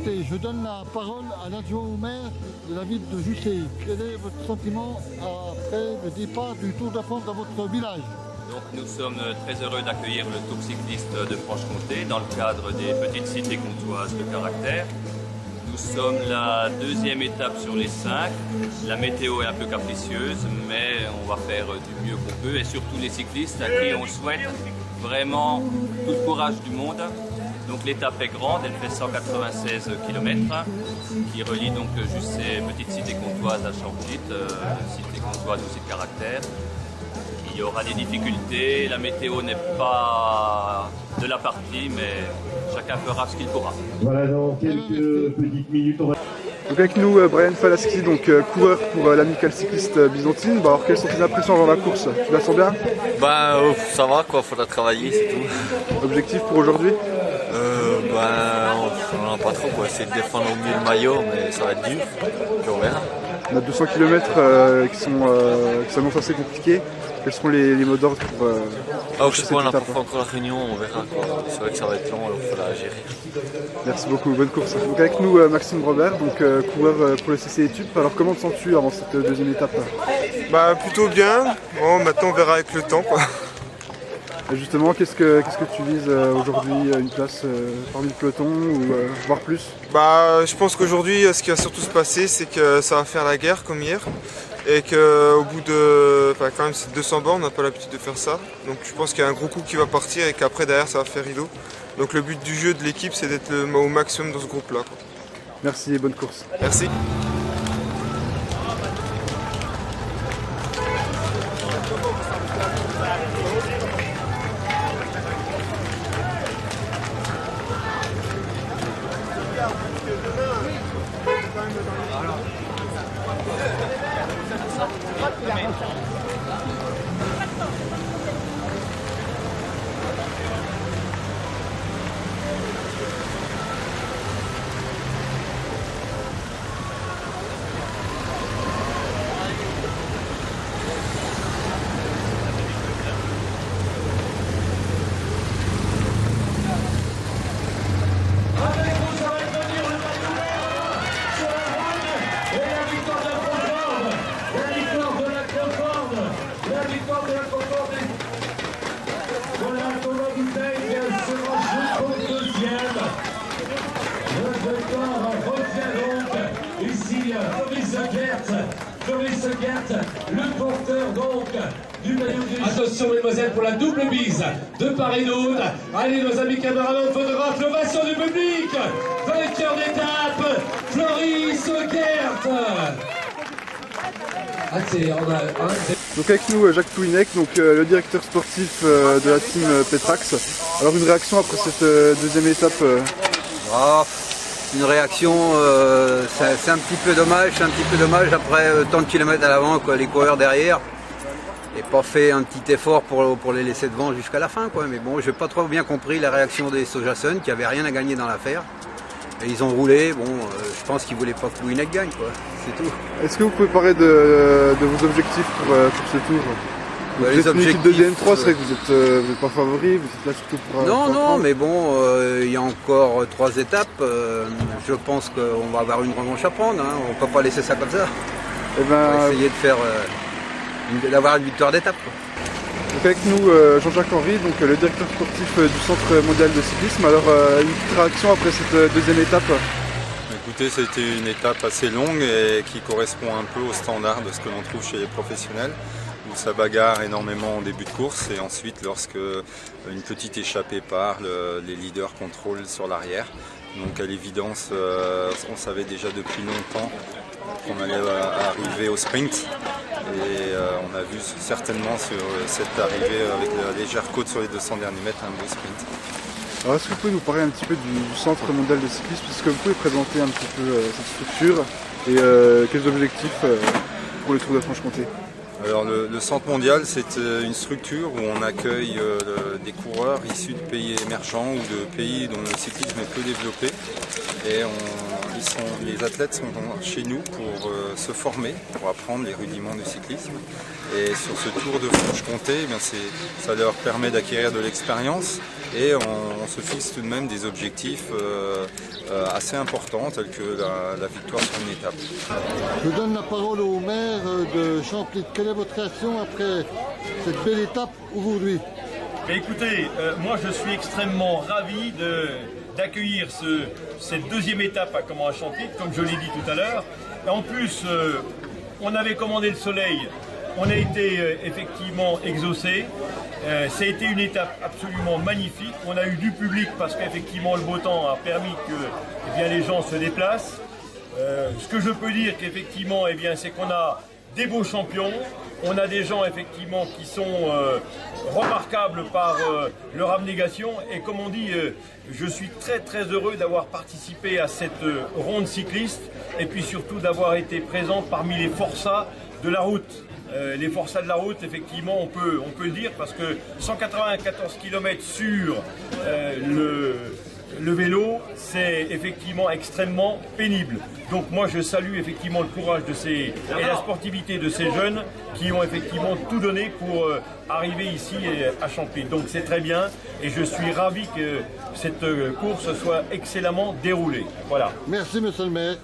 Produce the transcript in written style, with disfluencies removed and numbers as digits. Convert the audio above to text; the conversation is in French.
Écoutez, je donne la parole à l'adjoint au maire de la ville de Jussey. Quel est votre sentiment après le départ du Tour de France dans votre village? Donc nous sommes très heureux d'accueillir le Tour cycliste de Franche-Comté dans le cadre des petites cités comtoises de caractère. Nous sommes la deuxième étape sur les 5. La météo est un peu capricieuse, mais on va faire du mieux qu'on peut. Et surtout les cyclistes à qui on souhaite vraiment tout le courage du monde. Donc l'étape est grande, elle fait 196 km, qui relie donc juste ces petites cités comtoises à Champchit, cité comtoise aussi de caractère. Il y aura des difficultés, la météo n'est pas de la partie, mais chacun fera ce qu'il pourra. Voilà, dans quelques petites minutes, on va... Donc avec nous Brian Falaski, donc coureur pour l'amicale cycliste byzantine. Alors quelles sont tes impressions avant la course? Tu la sens bien? Ça va quoi, faudra travailler, c'est tout. Objectif pour aujourd'hui? On n'en a pas trop quoi, essayer de défendre au mieux le maillot, mais ça va être dur, puis on verra. On a 200 km qui s'annoncent assez compliqués. Quels seront les mots d'ordre pour je sais pas, on n'a pas fait encore la réunion, on verra quoi. C'est vrai que ça va être long, alors il faudra gérer. Merci beaucoup, bonne course. Donc avec nous Maxime Robert, donc coureur pour le CC Études. Alors comment te sens-tu avant cette deuxième étape? Plutôt bien. Bon, maintenant on verra avec le temps quoi. Et justement, qu'est-ce que tu vises aujourd'hui? Une place parmi le peloton ou voire plus? Je pense qu'aujourd'hui, ce qui va surtout se passer, c'est que ça va faire la guerre comme hier. Et qu'au bout de quand même c'est 200 bornes, on n'a pas l'habitude de faire ça. Donc je pense qu'il y a un gros coup qui va partir et qu'après derrière ça va faire rideau. Donc le but du jeu de l'équipe, c'est d'être au maximum dans ce groupe-là. Merci et bonne course. Merci. Le porteur donc du maillot du... Attention mesdemoiselles pour la double bise de part et d'autre. Allez nos amis camarades photographes, l'ovation du public. Vainqueur d'étape, Floris Gert. Donc avec nous Jacques Touinec, donc le directeur sportif de la team Petrax. Alors une réaction après cette deuxième étape? Une réaction, c'est un petit peu dommage, après tant de kilomètres à l'avant, les coureurs derrière. Et pas fait un petit effort pour les laisser devant jusqu'à la fin, quoi. Mais bon, j'ai pas trop bien compris la réaction des Sojasun qui avaient rien à gagner dans l'affaire. Et ils ont roulé, je pense qu'ils voulaient pas que Touinec gagne, quoi. C'est tout. Est-ce que vous pouvez parler de vos objectifs pour ce tour? Vous êtes une équipe de DN3, c'est vrai que vous n'êtes pas favori, vous êtes là surtout pour... Non, mais bon, il y a encore 3 étapes. Je pense qu'on va avoir une revanche à prendre, hein. On ne peut pas laisser ça comme ça. On va essayer d'avoir une victoire d'étape. Donc avec nous Jean-Jacques Henry, donc le directeur sportif du Centre mondial de cyclisme. Alors une petite réaction après cette deuxième étape? Écoutez, c'était une étape assez longue et qui correspond un peu au standard de ce que l'on trouve chez les professionnels, où ça bagarre énormément en début de course et ensuite lorsque une petite échappée part, les leaders contrôlent sur l'arrière. Donc à l'évidence, on savait déjà depuis longtemps qu'on allait arriver au sprint et on a vu certainement sur cette arrivée avec la légère côte sur les 200 derniers mètres un beau sprint. Alors est-ce que vous pouvez nous parler un petit peu du Centre mondial de cyclisme? Est-ce que vous pouvez présenter un petit peu cette structure et quels objectifs pour le Tour de Franche-Comté? Alors le Centre mondial, c'est une structure où on accueille des coureurs issus de pays émergents ou de pays dont le cyclisme est peu développé. Et les athlètes sont chez nous pour se former, pour apprendre les rudiments du cyclisme. Et sur ce Tour de Franche-Comté, ça leur permet d'acquérir de l'expérience et on se fixe tout de même des objectifs assez importants tels que la victoire sur une étape. Je donne la parole au maire de Champly. Quelle est votre réaction après cette belle étape aujourd'hui? Écoutez, moi je suis extrêmement ravi d'accueillir cette deuxième étape à Champly, comme je l'ai dit tout à l'heure. En plus, on avait commandé le soleil, on a été effectivement exaucé. Ça a été une étape absolument magnifique. On a eu du public parce qu'effectivement le beau temps a permis que les gens se déplacent. Ce que je peux dire qu'effectivement, c'est qu'on a des beaux champions. On a des gens effectivement qui sont remarquables par leur abnégation et comme on dit, je suis très très heureux d'avoir participé à cette ronde cycliste et puis surtout d'avoir été présent parmi les forçats de la route. Les forçats de la route, effectivement, on peut le dire parce que 194 km sur le vélo, c'est effectivement extrêmement pénible. Donc moi je salue effectivement le courage et la sportivité de ces jeunes qui ont effectivement tout donné pour arriver ici à Champly. Donc c'est très bien et je suis ravi que cette course soit excellemment déroulée. Voilà. Merci monsieur le maire.